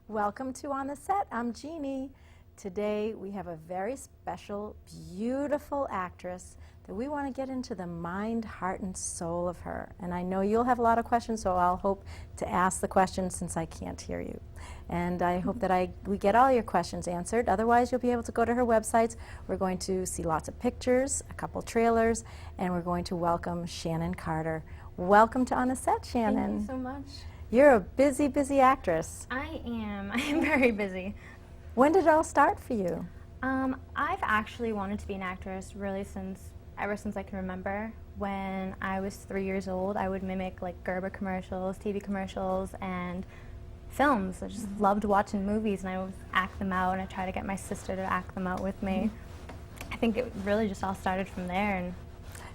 Welcome to On the Set. I'm Jeannie. Today we have a very special, beautiful actress that we want to get into the mind, heart, and soul of her. And I know you'll have a lot of questions, so I'll hope to ask the questions since I can't hear you. And I hope that we get all your questions answered. Otherwise, you'll be able to go to her websites. We're going to see lots of pictures, a couple trailers, and we're going to welcome Shannon Carter. Welcome to On the Set, Shannon. Thank you so much. You're a busy, busy actress. I am. I am very busy. When did it all start for you? I've actually wanted to be an actress really ever since I can remember. When I was 3 years old, I would mimic like Gerber commercials, TV commercials, and films. I just loved watching movies, and I would act them out, and I tried to get my sister to act them out with me. I think it really just all started from there.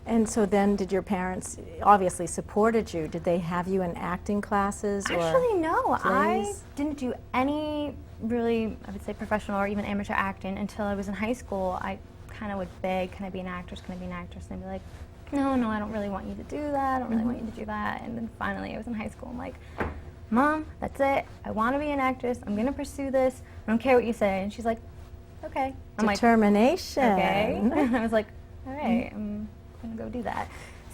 And so then did your parents obviously supported you? Did they have you in acting classes or Actually, no. I plays? didn't do any really, I would say, professional or even amateur acting until I was in high school. I kind of would beg, can I be an actress, can I be an actress? And they'd be like, no, I don't really want you to do that. I don't really want you to do that. And then finally I was in high school. I'm like, Mom, that's it. I want to be an actress. I'm going to pursue this. I don't care what you say. And she's like, okay. I'm Determination. like, okay. And I was like, all right, I'm going to go do that.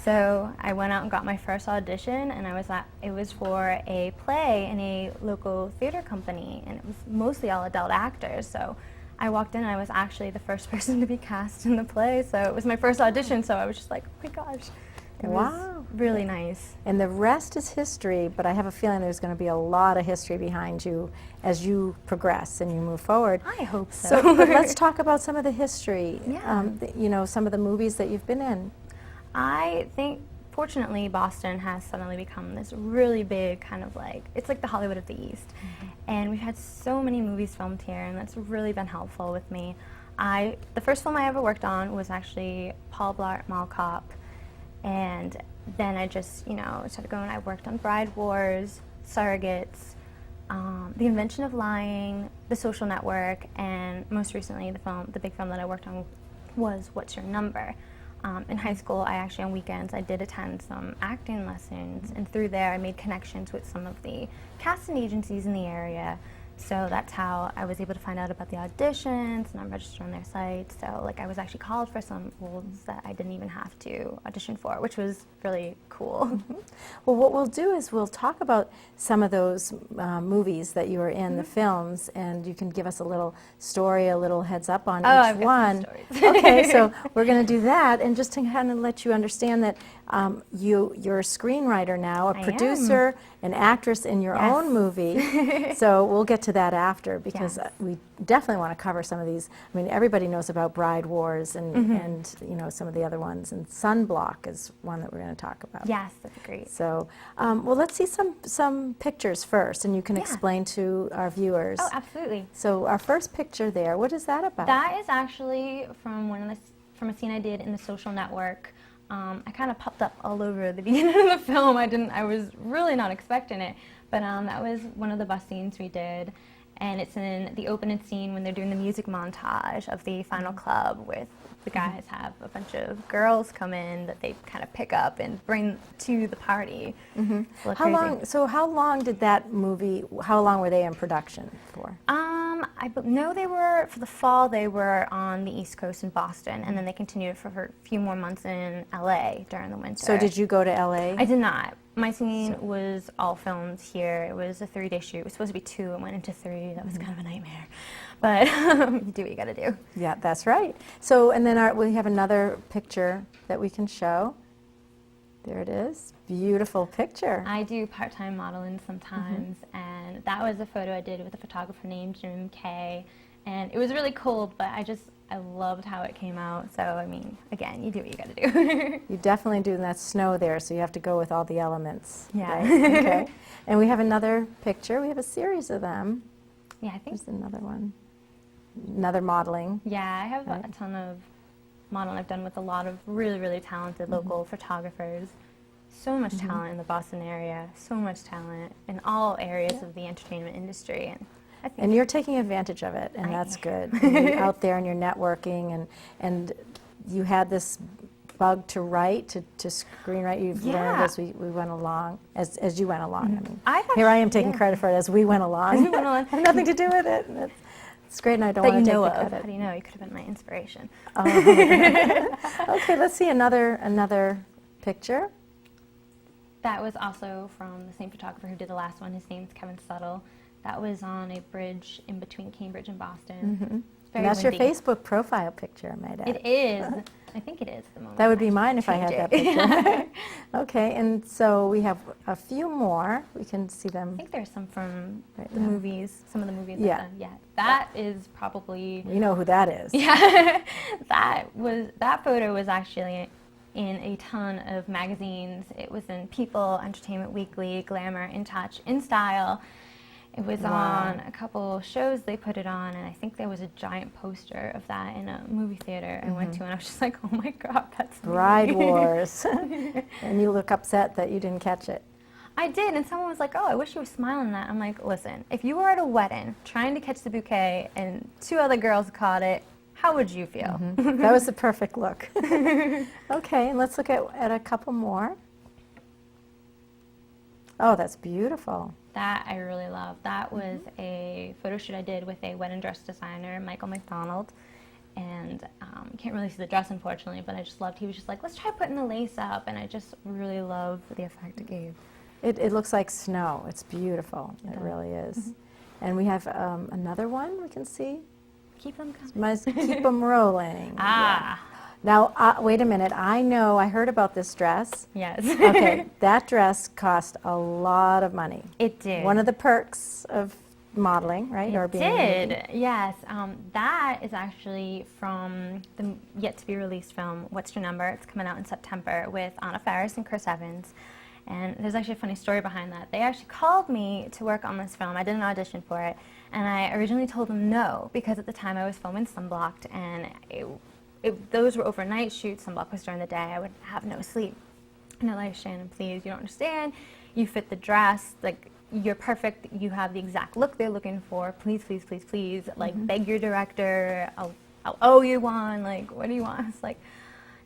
So I went out and got my first audition, and it was for a play in a local theater company, and it was mostly all adult actors. So I walked in, and I was actually the first person to be cast in the play. So it was my first audition, so I was just like, oh my gosh. It was really nice. And the rest is history, but I have a feeling there's going to be a lot of history behind you as you progress and you move forward. I hope so. But let's talk about some of the history, Yeah. some of the movies that you've been in. I think, fortunately, Boston has suddenly become this really big kind of like, it's like the Hollywood of the East. And we've had so many movies filmed here, and that's really been helpful with me. The first film I ever worked on was actually Paul Blart Mall Cop. And then I just, started going. I worked on Bride Wars, Surrogates, The Invention of Lying, The Social Network, and most recently the big film that I worked on was What's Your Number? In high school, on weekends, I did attend some acting lessons, and through there I made connections with some of the casting agencies in the area. So that's how I was able to find out about the auditions, and I'm registered on their site. So I was actually called for some roles that I didn't even have to audition for, which was really cool. Well, what we'll do is we'll talk about some of those movies that you were in, the films, and you can give us a little story, a little heads up on each I've got one. some stories. Okay, so we're going to do that, and just to kind of let you understand that you're a screenwriter now, a producer, an actress in your own movie. So we'll get to that after, because we definitely want to cover some of these. I mean, everybody knows about Bride Wars and some of the other ones, and Sunblock is one that we're going to talk about. Yes, that's great. So, well, let's see some pictures first, and you can explain to our viewers. Oh, absolutely. So our first picture there, what is that about? That is actually from a scene I did in The Social Network. I kind of popped up all over the beginning of the film. I was really not expecting it, but that was one of the bus scenes we did, and it's in the opening scene when they're doing the music montage of the final club, with the guys have a bunch of girls come in that they kind of pick up and bring to the party. How long did that movie? How long were they in production for? I know for the fall they were on the East Coast in Boston, and then they continued for a few more months in LA during the winter. So did you go to LA? I did not. My scene was all filmed here. It was a 3-day shoot. It was supposed to be 2, it went into 3. That was kind of a nightmare. But you do what you gotta do. Yeah, that's right. So, and then we have another picture that we can show. There it is. Beautiful picture. I do part-time modeling sometimes, and that was a photo I did with a photographer named Jim Kay, and it was really cool, but I loved how it came out. So, I mean, again, you do what you gotta do. You definitely do, and that's snow there, so you have to go with all the elements. Yeah. Right? Okay. And we have another picture. We have a series of them. Yeah, I think. There's another one. Another modeling. Yeah, I have a ton of modeling I've done with a lot of really, really talented local photographers. So much talent in the Boston area, so much talent in all areas of the entertainment industry. And you're taking advantage of it, and that's good. And you're out there and you're networking, and you had this bug to write, to screenwrite? You've learned Yeah. as we went along, as you went along. I mean, I've here I am actually- taking yeah. credit for it as we went along. As we went along. I have nothing to do with it. And it's great, and I don't That want you to take know the of. credit. How do you know? You could have been my inspiration. Okay, let's see another picture. That was also from the same photographer who did the last one. His name's Kevin Suttle. That was on a bridge in between Cambridge and Boston. It's very And that's windy. your Facebook profile picture, I might add. It is. I think it is at the moment. That would be mine if I had that Change picture. Okay, and so we have a few more. We can see I them. think there's some from Right the now. movies, some of the movies Yeah. I've done. Yeah. That is probably, We know who that is. yeah, that photo was actually in a ton of magazines. It was in People, Entertainment Weekly, Glamour, In Touch, In Style. It was Wow. on a couple shows they put it on, and I think there was a giant poster of that in a movie theater I went to, and I was just like, oh my God, that's me. Bride Wars. And you look upset that you didn't catch it. I did, and someone was like, oh, I wish you were smiling that. I'm like, listen, if you were at a wedding trying to catch the bouquet and two other girls caught it, how would you feel? That was the perfect look. Okay, and let's look at a couple more. Oh, that's beautiful. That I really love. That was a photo shoot I did with a wedding dress designer, Michael McDonald. And can't really see the dress, unfortunately, but I just loved, he was just like, let's try putting the lace up, and I just really love the effect it gave. It looks like snow. It's beautiful. It does. really is. And we have another one we can see. Keep them coming. Must keep them rolling. Ah, Now, wait a minute. I heard about this dress. yes. Okay, that dress cost a lot of money. It did. One of the perks of modeling, right? It being in a movie. did, yes. That is actually from the yet-to-be-released film, What's Your Number? It's coming out in September with Anna Faris and Chris Evans. And there's actually a funny story behind that. They actually called me to work on this film. I did an audition for it, and I originally told them no, because at the time I was filming Sunblocked, and those were overnight shoots. Sunblock was during the day. I would have no sleep. And they're like, Shannon, please, you don't understand. You fit the dress. Like, you're perfect. You have the exact look they're looking for. Please, please, please, please. Like, beg your director. I'll owe you one. Like, what do you want? It's like,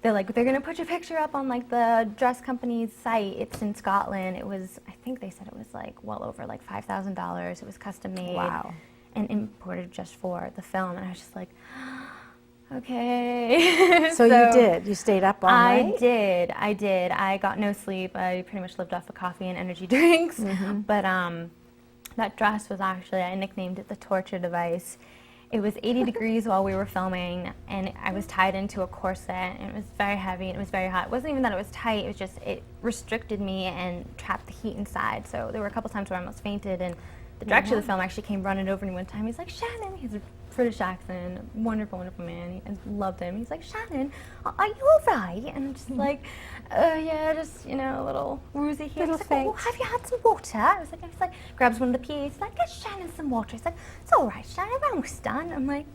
they're going to put your picture up on, like, the dress company's site. It's in Scotland. It was, I think they said it was, like, well over, like, $5,000. It was custom made. Wow. And imported just for the film. And I was just like, okay. So you did. You stayed up all night? I did. I got no sleep. I pretty much lived off of coffee and energy drinks. But that dress was actually, I nicknamed it the torture device. It was 80 degrees while we were filming, and I was tied into a corset, and it was very heavy, and it was very hot. It wasn't even that it was tight, it was just, it restricted me and trapped the heat inside. So there were a couple times where I almost fainted, and the director of the film actually came running over to me one time. He's like, Shannon, he's a British accent, wonderful, wonderful man. I loved him. He's like, Shannon, are you all right? And I'm just like, yeah, just, you know, a little woozy here. Little He's like, well, have you had some water? I was like, grabs one of the PAs. He's like, get Shannon some water. He's like, it's all right, Shannon, we're almost done. I'm like,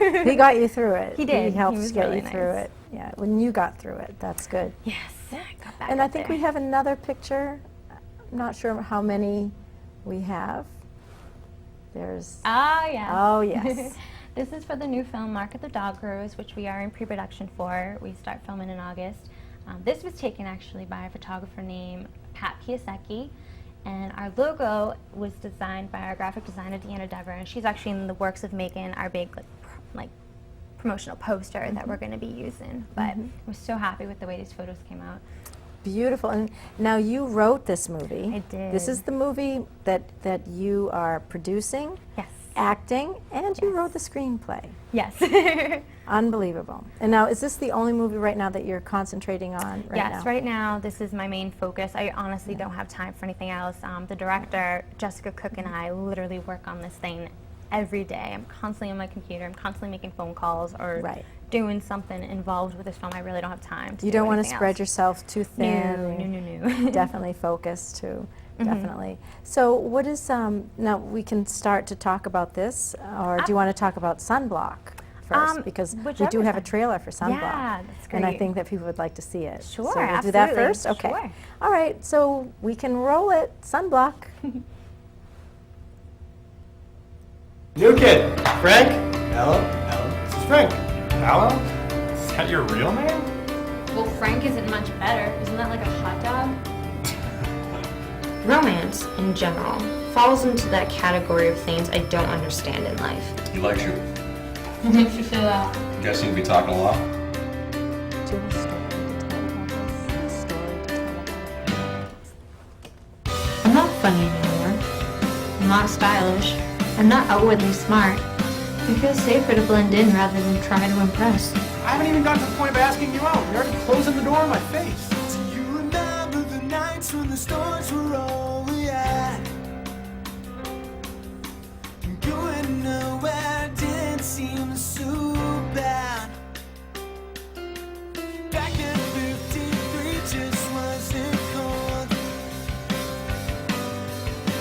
He got you through it. He did. He helped He was get really you through nice. it. Yeah, when you got through it, that's good. yes, I got back And I up think there. we have another picture. I'm not sure how many we have. There's, Oh, yeah. oh yes. This is for the new film, Mark at the Dog Grows, which we are in pre-production for. We start filming in August. This was taken actually by a photographer named Pat Piasecki, and our logo was designed by our graphic designer, Deanna Dever, and she's actually in the works of making our big promotional poster that we're going to be using. But we're so happy with the way these photos came out. Beautiful. And now you wrote this movie. I did. This is the movie that you are producing, Yes. acting, and you wrote the screenplay. Yes. Unbelievable. And now, is this the only movie right now that you're concentrating on right now? Yes, right now this is my main focus. I honestly don't have time for anything else. The director, Jessica Cook, and I literally work on this thing every day. I'm constantly on my computer. I'm constantly making phone calls or Right. doing something involved with this film. I really don't have time to You do don't want to anything spread else. yourself too thin. No. Definitely focus too. Definitely. So what is, now we can start to talk about this, or do you want to talk about Sunblock first? Because we do whichever's have a fine. trailer for Sunblock. Yeah, that's And I great. think that people would like to see it. Sure, So we'll do that absolutely. first? Okay. Sure. All right, so we can roll it. Sunblock. New kid, Frank. Hello, this is Frank. Hello, is that your real name? Frank isn't much better. Isn't that like a hot dog? Romance, in general, falls into that category of things I don't understand in life. He likes you. What makes you feel that? Guessing you'll be talking a lot. Do you have a story to tell about this? A story to tell about this? I'm not funny anymore. I'm not stylish. I'm not outwardly smart. It feels safer to blend in rather than try to impress. I haven't even gotten to the point of asking you out. You're already closing the door in my face. Do you remember the nights when the stars were all we had? Going nowhere didn't seem so bad. Back in 53 just wasn't cold.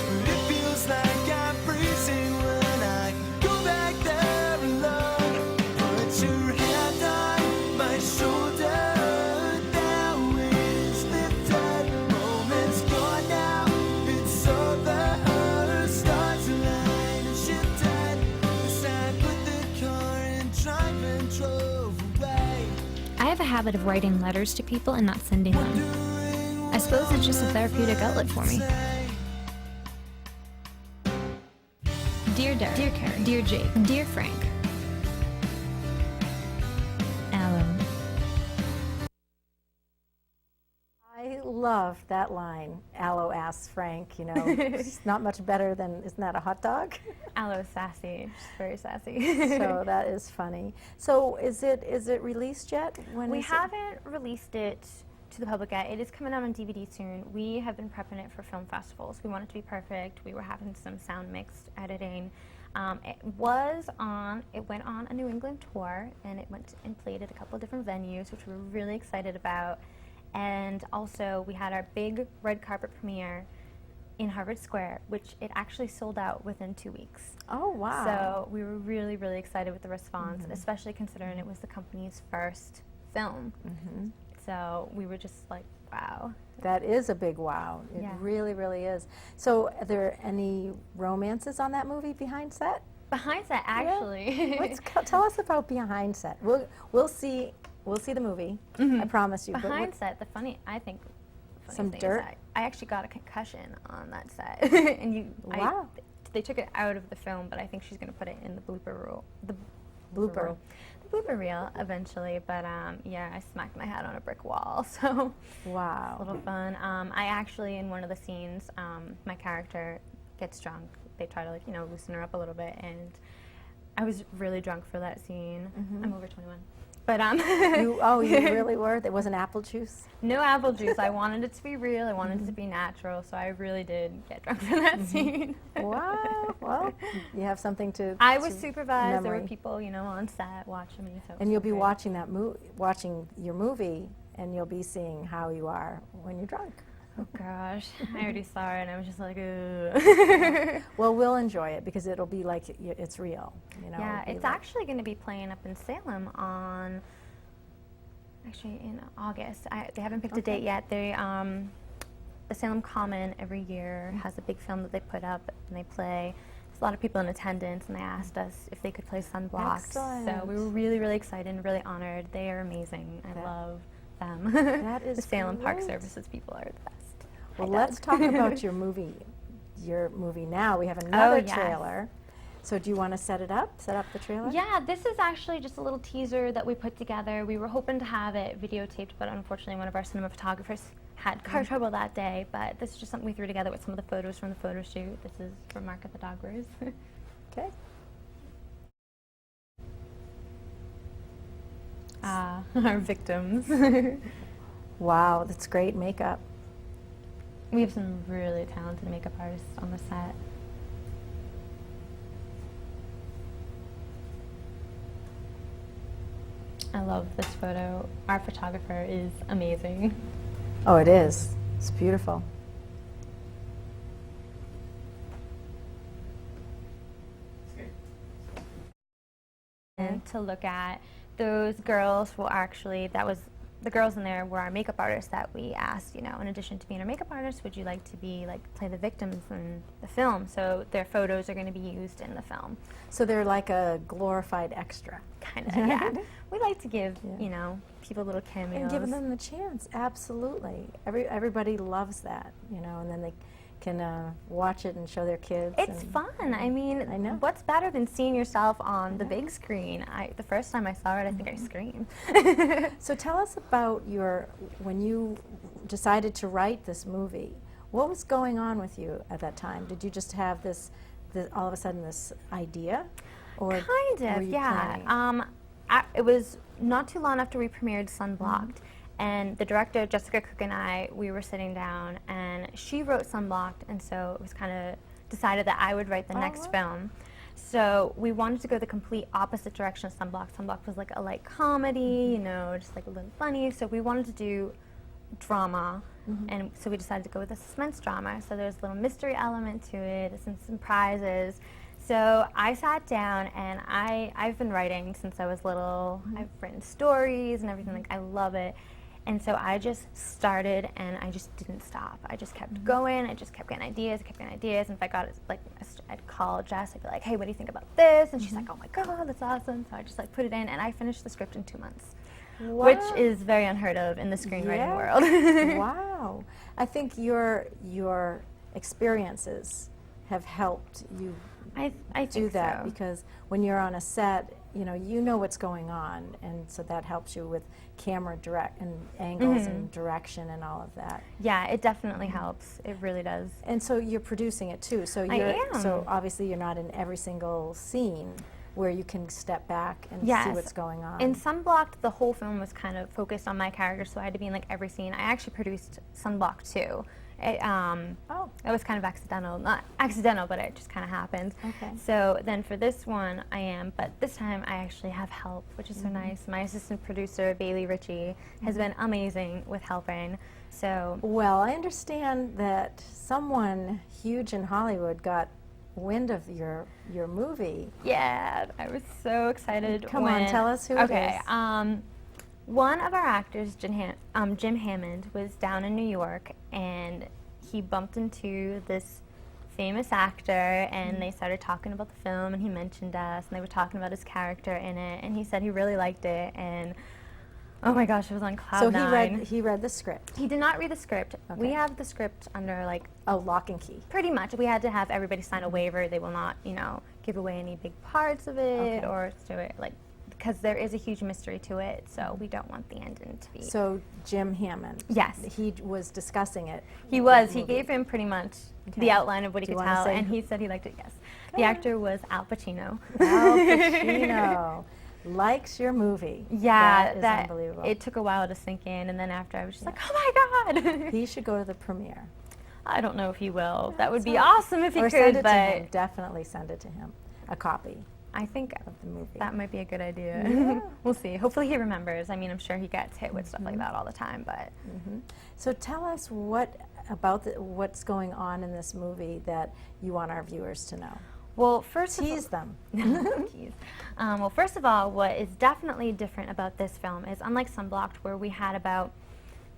But it feels like I'm freezing when I go back there alone. Put your hand on my shoulder. Now it's lifted. Moment's gone now. It's over. Stars align and shifted. Aside with the car and drive and drove away. I have a habit of writing letters to people and not sending them. I suppose it's just a therapeutic outlet for me. Dear Derek, dear Karen, dear Jake, dear Frank. Alan. I love that line. Aloe asks Frank, you know, it's not much better than, isn't that a hot dog? Aloe's sassy. She's very sassy. So that is funny. So is it released yet? When We is it? haven't released it to the public yet. It is coming out on DVD soon. We have been prepping it for film festivals. We want it to be perfect. We were having some sound mixed editing. It went on a New England tour, and it went and played at a couple of different venues, which we were really excited about. And also, we had our big red carpet premiere in Harvard Square, which it actually sold out within 2 weeks. Oh, wow. So we were really, really excited with the response, especially considering it was the company's first film. So we were just like, wow. That is a big wow. It Yeah. really, really is. So are there any romances on that movie behind set? Behind that, actually. Tell us about behind set. We'll see the movie. I promise you. but Behind set, the funny thing Some is dirt? I actually got a concussion on that set. And Wow. they took it out of the film, but I think she's going to put it in the blooper reel. The Blooper. blooper reel eventually, but yeah, I smacked my head on a brick wall, so Wow. it's a little fun. I actually, in one of the scenes, my character gets drunk. They try to, like, you know, loosen her up a little bit, and I was really drunk for that scene. I'm over 21. But You really were? There wasn't apple juice? no apple juice. I wanted it to be real. I wanted it to be natural, so I really did get drunk for that scene. Wow. Well, you have something to I was to supervised. There were memory. people, you know, on set watching me. So it And was you'll be great. watching your movie, and you'll be seeing how you are when you're drunk. Oh gosh, I already saw it, and I was just like, ugh. Well, we'll enjoy it because it'll be like it's real. You know. Yeah, it'll be it's like- actually going to be playing up in Salem in August. They haven't picked a date yet. The Salem Common every year has a big film that they put up and they play. There's a lot of people in attendance, and they asked us if they could play Sunblocks. So Excellent. we were really, really excited and really honored. They are amazing. I That- love them. That is the Salem Park great. Services people are the best. Well, Hi, let's Doug. talk about your movie. Your movie now. We have another yes. trailer. So do you want to set up the trailer? Yeah, this is actually just a little teaser that we put together. We were hoping to have it videotaped, but unfortunately one of our cinema photographers had car trouble that day. But this is just something we threw together with some of the photos from the photo shoot. This is from Mark at the Dog Rose. Okay. Our victims. Wow, that's great makeup. We have some really talented makeup artists on the set. I love this photo. Our photographer is amazing. Oh, it is. It's beautiful. And to look at those girls, well, actually, that was the girls in there were our makeup artists that we asked, you know, in addition to being our makeup artists, would you like to be like play the victims in the film? So their photos are going to be used in the film. So they're like a glorified extra. Kind of, yeah. We like to give, you know, people little cameos. And give them the chance, absolutely. Everybody loves that, you know, and then they can watch it and show their kids. It's fun. I mean, I know. what's better than seeing yourself on the big screen? The first time I saw it, I think I screamed. So tell us about when you decided to write this movie, what was going on with you at that time? Did you just have this all of a sudden this idea? Or kind were of, you yeah. planning? It was not too long after we premiered Sunblocked, and the director, Jessica Cook, and I, we were sitting down, and she wrote Sunblocked, and so it was kind of decided that I would write the next film. So we wanted to go the complete opposite direction of Sunblocked. Sunblocked was like a light comedy, you know, just like a little funny. So we wanted to do drama, and so we decided to go with a suspense drama. So there's a little mystery element to it, some prizes. So I sat down, and I've been writing since I was little. I've written stories and everything, like I love it. And so I just started, and I just didn't stop. I just kept going. I just kept getting ideas. And if I got it, like, I'd call Jess. I'd be like, "Hey, what do you think about this?" And she's like, "Oh my God, that's awesome!" So I just like put it in, and I finished the script in 2 months, which is very unheard of in the screenwriting world. Wow, I think your experiences have helped you I do think that so. because when you're on a set, you know what's going on, and so that helps you with camera direct and angles and direction and all of that. Yeah, it definitely helps. It really does. And so you're producing it too. So I you're am. so obviously you're not in every single scene where you can step back and see Yes. what's going on. In Sunblocked, the whole film was kind of focused on my character, so I had to be in like every scene. I actually produced Sunblocked too. It was kind of accidental. Not accidental, but it just kind of happened. Okay. So then for this one, I am, but this time I actually have help, which is so nice. My assistant producer, Bailey Ritchie, has been amazing with helping. So Well, I understand that someone huge in Hollywood got wind of your movie. yeah, I was so excited. Come on, tell us who it Okay. is. One of our actors, Jim Hammond, was down in New York, and he bumped into this famous actor, and they started talking about the film, and he mentioned us, and they were talking about his character in it, and he said he really liked it, and oh my gosh, it was on cloud So nine. he read the script. He did not read the script. We Okay. have the script under like Oh, lock and key. pretty much. We had to have everybody sign a waiver. They will not, you know, give away any big parts of it Okay. or do it like because there is a huge mystery to it. So we don't want the ending to be. So Jim Hammond. Yes. He was discussing it. He was. He movie. gave him pretty much Okay. the outline of what he Do you could wanna tell, say and who- he said he liked it. Yes. The actor was Al Pacino. Al Pacino likes your movie. Yeah, that is unbelievable. It took a while to sink in, and then after I was just like, oh my god. He should go to the premiere. I don't know if he will. That would be That's awesome if he Or could, send it to but him. Definitely send it to him. A copy I think of the movie. that might be a good idea. We'll see. Hopefully he remembers. I mean, I'm sure he gets hit with stuff like that all the time, but So tell us what's going on in this movie that you want our viewers to know. well, first of all, Tease them. Jeez. Well, first of all, what is definitely different about this film is unlike Sunblocked, where we had about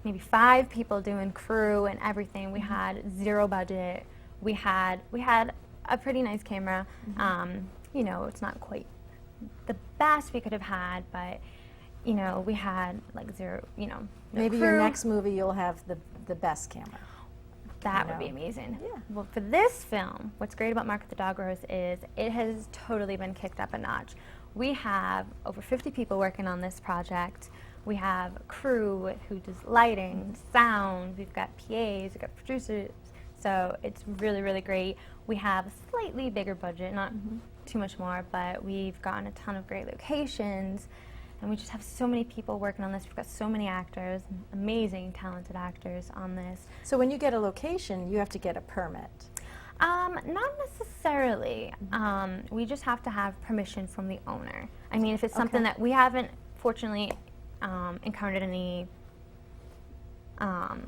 maybe 5 people doing crew and everything. We had 0 budget. We had a pretty nice camera. You know, it's not quite the best we could have had, but you know, we had like 0. You know, no Maybe your crew. next movie you'll have the best camera. That you would be know. amazing. Yeah. Well, for this film, what's great about Mark with the Dog Rose is it has totally been kicked up a notch. We have over 50 people working on this project. We have a crew who does lighting, sound, we've got PAs, we've got producers. So it's really, really great. We have a slightly bigger budget, not too much more, but we've gotten a ton of great locations. And we just have so many people working on this. We've got so many actors, amazing, talented actors on this. So when you get a location, you have to get a permit. Not necessarily. We just have to have permission from the owner. I mean, if it's something Okay. that we haven't, fortunately, encountered any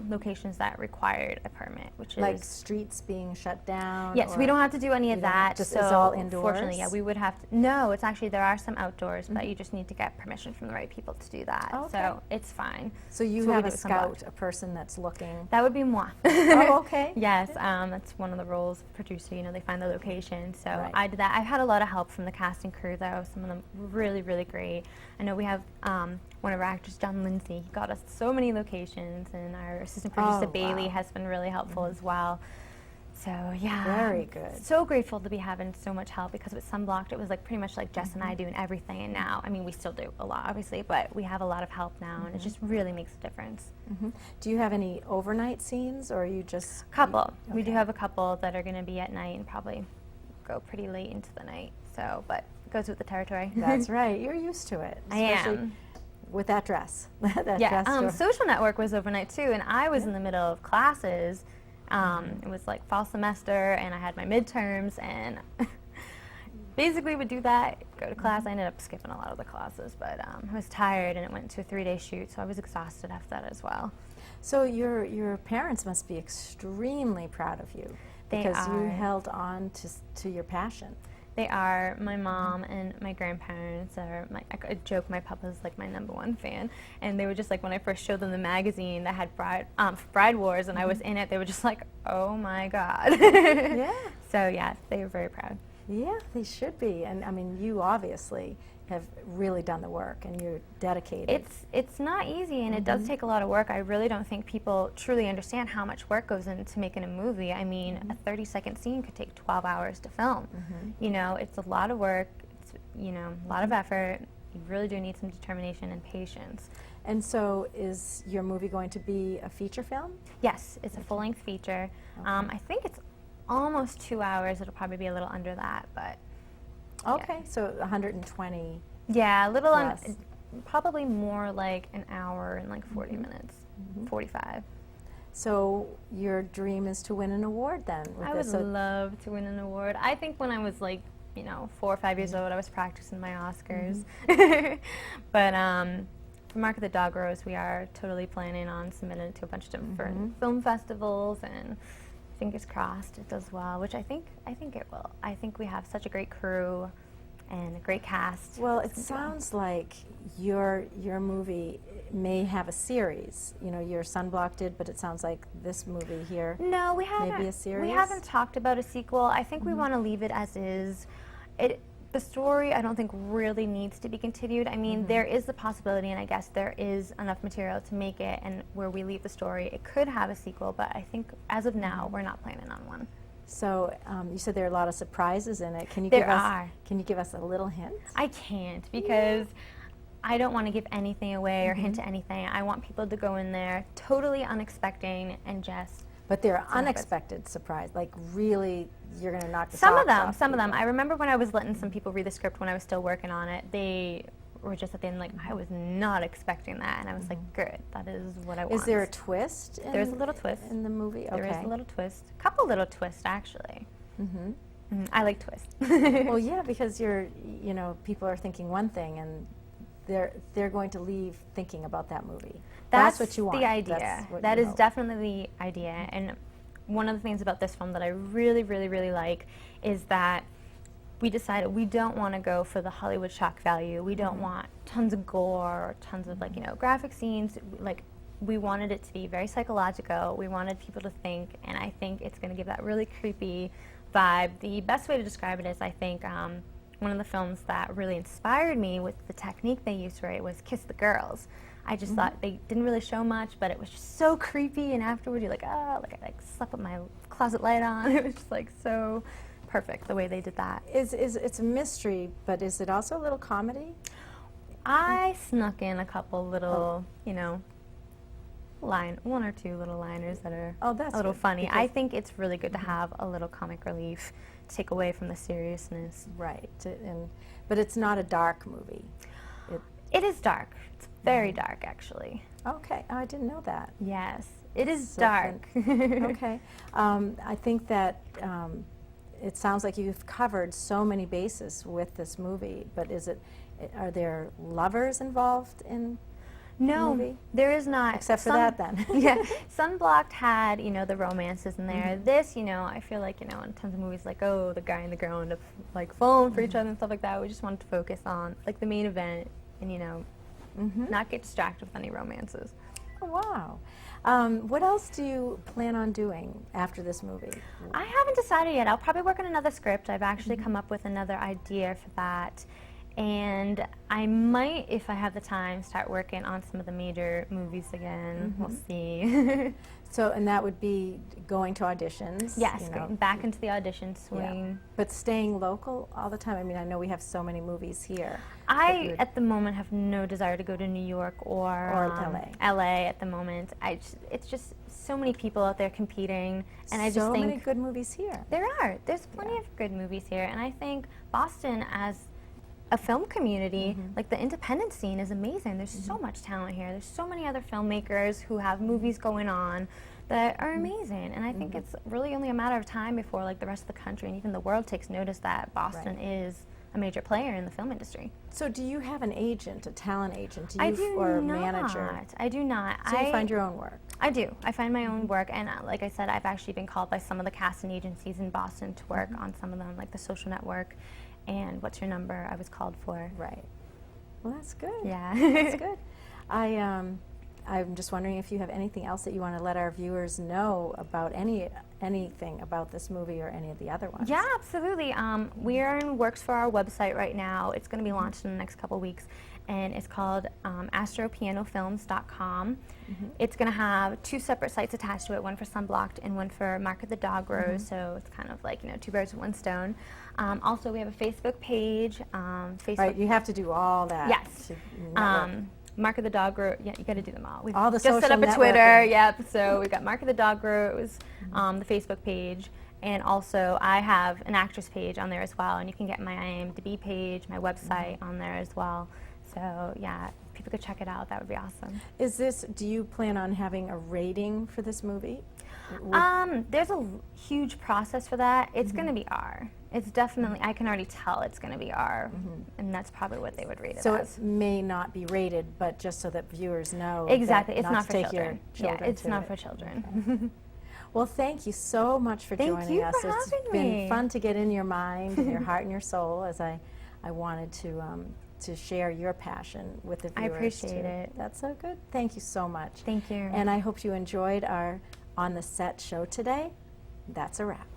locations that required a permit, which Like is streets being shut down? yes, we or don't have to do any you of don't have- that. just so it's all indoors? Fortunately, yeah, we would have to. No, it's actually there are some outdoors, but you just need to get permission from the right people to do that. Okay. So it's fine. So you So we have do a it sunblocked. scout, a person that's looking. That would be moi. Oh, okay. Yes, that's one of the roles of producer. You know, they find the location. So Right. I did that. I've had a lot of help from the casting crew, though. Some of them really, really great. I know we have one of our actors, John Lindsay. He got us so many locations, and our assistant producer Oh, Bailey wow. has been really helpful as well. So yeah, Very good. So grateful to be having so much help, because with Sunblocked, it was like pretty much like Jess and I doing everything. And now, I mean, we still do a lot, obviously, but we have a lot of help now, and it just really makes a difference. Do you have any overnight scenes, or are you just Couple. We do Okay. have a couple that are going to be at night and probably go pretty late into the night. So, but it goes with the territory. That's right. You're used to it. I especially am. with that dress. That Yeah. dress store. Social Network was overnight too, and I was in the middle of classes. It was like fall semester, and I had my midterms, and basically would do that, go to class. I ended up skipping a lot of the classes, but I was tired, and it went to a 3-day shoot, so I was exhausted after that as well. So your parents must be extremely proud of you, They because you are. held on to your passion. They are. My mom and my grandparents are. I joke my papa's like my #1 fan, and they were just like, when I first showed them the magazine that had Bride Wars, and I was in it, they were just like, oh my god. Yeah. So yeah, they were very proud. Yeah, they should be. And I mean, you obviously have really done the work, and you're dedicated. It's not easy, and it does take a lot of work. I really don't think people truly understand how much work goes into making a movie. I mean, a 30-second scene could take 12 hours to film. You know, it's a lot of work. It's, you know, a lot of effort. You really do need some determination and patience. And so, is your movie going to be a feature film? Yes, it's a full-length feature. I think it's almost 2 hours. It'll probably be a little under that, but Okay, so 120. yeah, a little Less. probably more like an hour and like 40 minutes, 45. So your dream is to win an award then with I this. would So love to win an award. I think when I was like, you know, 4 or 5 years old, I was practicing my Oscars. But for Mark of the Dog Rose, we are totally planning on submitting it to a bunch of different film festivals, and fingers crossed it does well, which I think it will. I think we have such a great crew and a great cast. Well, it It's gonna do well. sounds like your movie may have a series. You know, your Sunblock did, but it sounds like this movie here. No, we haven't. Maybe a series? We haven't talked about a sequel. I think we want to leave it as is. The story, I don't think, really needs to be continued. I mean, there is the possibility, and I guess there is enough material to make it, and where we leave the story, it could have a sequel, but I think as of now, we're not planning on one. So you said there are a lot of surprises in it. Can you There give us? are. Can you give us a little hint? I can't, because I don't want to give anything away or hint to anything. I want people to go in there totally unexpected and just But they're happens. unexpected surprise. Like really, you're going to knock the some of socks them. off Some of them. people. I remember when I was letting some people read the script when I was still working on it. They were just at the end like, I was not expecting that, and I was like, good. That is what I want. Is there a twist? There's a little twist. in the movie. Okay. There is a little twist. A couple little twists actually. I like twists. Well, yeah, because you know, people are thinking one thing, and they're going to leave thinking about that movie. That's what you want. The idea. That's what That you is hope. definitely the idea. And one of the things about this film that I really, really, really like is that we decided we don't want to go for the Hollywood shock value. We don't want tons of gore or tons of graphic scenes. Like, we wanted it to be very psychological. We wanted people to think, and I think it's going to give that really creepy vibe. The best way to describe it is, I think, one of the films that really inspired me with the technique they used for it was Kiss the Girls. I just thought they didn't really show much, but it was just so creepy, and afterward you're like, oh, like I slept with my closet light on. It was just like so perfect the way they did that. It's a mystery, but is it also a little comedy? I snuck in a couple little, one or two little liners that are That's a little good, funny. because- I think it's really good to have a little comic relief to take away from the seriousness. Right. But it's not a dark movie. It is dark. It's very dark, actually. Okay. Oh, I didn't know that. Yes, it is So dark. Okay. I think that it sounds like you've covered so many bases with this movie, but are there lovers involved in? No, movie? there is not. Except for that then. Yeah, Sunblocked had, you know, the romances in there. This, you know, I feel like, you know, in tons of movies like, oh, the guy and the girl end up like falling for each other and stuff like that. We just wanted to focus on like the main event and, you know, not get distracted with any romances. Oh, wow. What else do you plan on doing after this movie? I haven't decided yet. I'll probably work on another script. I've actually come up with another idea for that. And I might, if I have the time, start working on some of the major movies again. We'll see. So, and that would be going to auditions? Yes, you know, getting back into the audition swing. yeah. But staying local all the time? I mean, I know we have so many movies here. I, at the moment, have no desire to go to New York or LA. LA at the moment. It's just so many people out there competing, and I just think so many good movies here. there are. There's plenty of good movies here, and I think Boston as a film community, like the independent scene is amazing. There's so much talent here. There's so many other filmmakers who have movies going on that are amazing, and I think it's really only a matter of time before like the rest of the country and even the world takes notice that Boston is a major player in the film industry. So do you have an agent, a talent agent? Do I you do or not. manager? I do not. So you find your own work? I do. I find my own work, and like I said, I've actually been called by some of the casting agencies in Boston to work on some of them, like The Social Network and What's Your Number I was called for. Right. Well, that's good. Yeah. That's good. I'm just wondering if you have anything else that you want to let our viewers know about anything about this movie or any of the other ones. Yeah, absolutely. We are in works for our website right now. It's going to be launched in the next couple weeks, and it's called astropianofilms.com. It's going to have two separate sites attached to it, one for Sunblocked and one for Mark of the Dog Rose, so it's kind of like, you know, two birds with one stone. Also, we have a Facebook page. Facebook. Right, you have to do all that. Yes. to network. Mark of the Dog Rose, yeah, you got to do them all. We've All the just set social up a Twitter, networking. yep. So we've got Mark of the Dog Rose, the Facebook page, and also I have an actress page on there as well, and you can get my IMDb page, my website on there as well. So yeah, if people could check it out, that would be awesome. Do you plan on having a rating for this movie? There's a huge process for that. It's going to be R. It's definitely, I can already tell it's going to be R, and that's probably what they would rate it So as. it may not be rated, but just so that viewers know. Exactly, that it's not to for take children. Your Yeah, it's to not it. for children. Well, thank you so much for Thank joining you us. for It's having been me. fun to get in your mind and your heart and your soul, as I wanted to share your passion with the I viewers. appreciate too. it. That's so good. Thank you so much. Thank you. And I hope you enjoyed our On the Set show today. That's a wrap.